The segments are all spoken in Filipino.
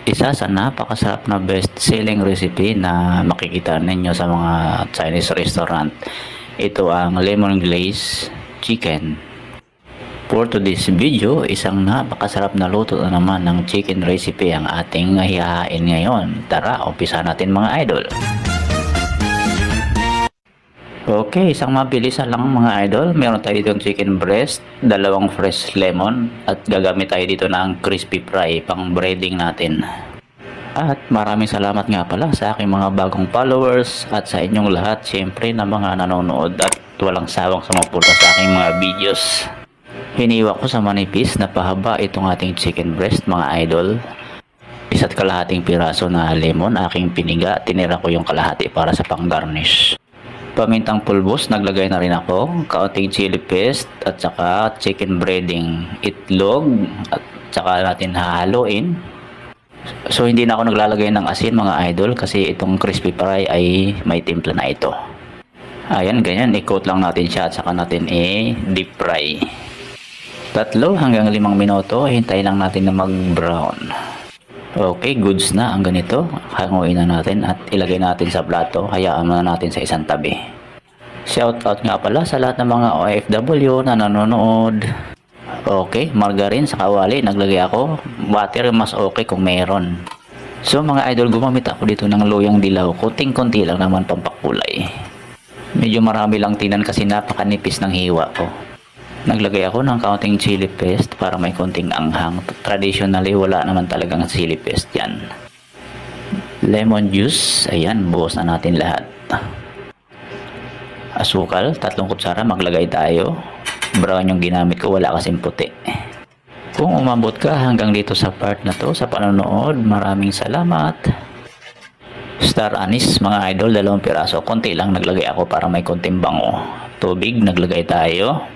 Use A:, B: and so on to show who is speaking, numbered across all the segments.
A: Isa sa napakasarap na best-selling recipe na makikita ninyo sa mga Chinese restaurant. Ito ang lemon glaze chicken. For today's video, isang napakasarap na luto na naman ng chicken recipe ang ating hihahain ngayon. Tara, umpisa natin mga idol. Okay, isang mabilisan lang mga idol. Meron tayo ditong chicken breast, dalawang fresh lemon, at gagamit tayo dito ng crispy fry pang breading natin. At maraming salamat nga pala sa aking mga bagong followers at sa inyong lahat syempre na mga nanonood at walang sawang sumuporta sa aking mga videos. Hiniwa ko sa manipis na pahaba itong ating chicken breast mga idol. Isa't kalahating piraso na lemon aking piniga, tinira ko yung kalahati para sa pang garnish. Pamintang pulbos, naglagay na rin ako, kaunting chili paste at saka chicken breading, itlog at saka natin hahaluin. So hindi na ako naglalagay ng asin mga idol kasi itong crispy fry ay may timpla na ito. Ayan, ganyan, i-coat lang natin siya at saka natin i-deep fry. 3 hanggang 5 minuto, hintayin lang natin na mag-brown. Okay, goods na ang ganito. Hanguin na natin at ilagay natin sa plato. Hayaan muna natin sa isang tabi. Shout out nga pala sa lahat ng mga OFW na nanonood. Okay, margarine sa kawali. Naglagay ako. Butter mas okay kung meron. So mga idol, gumamit ako dito ng loyang dilaw. Kunting-kunti lang naman pampakulay. Medyo marami lang tinan kasi napakanipis ng hiwa ko. Naglagay ako ng kaunting chili paste para may konting anghang. Traditionally, wala naman talagang chili paste yan. Lemon juice, ayan, buhos na natin lahat. Asukal, 3 kutsara, maglagay tayo. Brown yung ginamit ko, wala kasing puti. Kung umabot ka hanggang dito sa part na to, sa panonood, maraming salamat. Star anise, mga idol, 2 piraso. Konti lang naglagay ako para may konting bango. Tubig, naglagay tayo.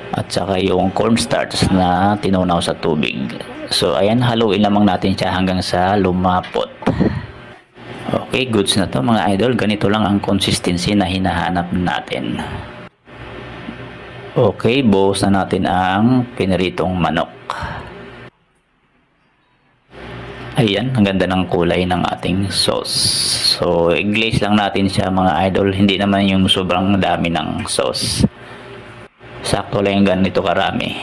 A: At saka yung cornstarch na tinunaw sa tubig. So ayan, haluin lamang natin siya hanggang sa lumapot. Okay, goods na to mga idol. Ganito lang ang consistency na hinahanap natin. Okay, buhos na natin ang piniritong manok. Ayan, ang ganda ng kulay ng ating sauce. So i-glaze lang natin siya mga idol. Hindi naman yung sobrang dami ng sauce. Sakto lang yung ganito karami.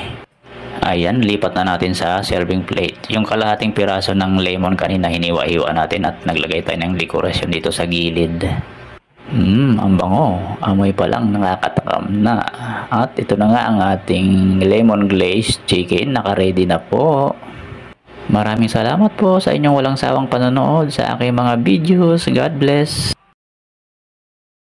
A: Ayan, lipat na natin sa serving plate. Yung kalahating piraso ng lemon kanina hiniwa-hiwa natin at naglagay tayo ng dekorasyon dito sa gilid. Ang bango. Amoy pa lang nakakatakam na. At ito na nga ang ating lemon glazed chicken. Naka-ready na po. Maraming salamat po sa inyong walang sawang panonood sa aking mga videos. God bless.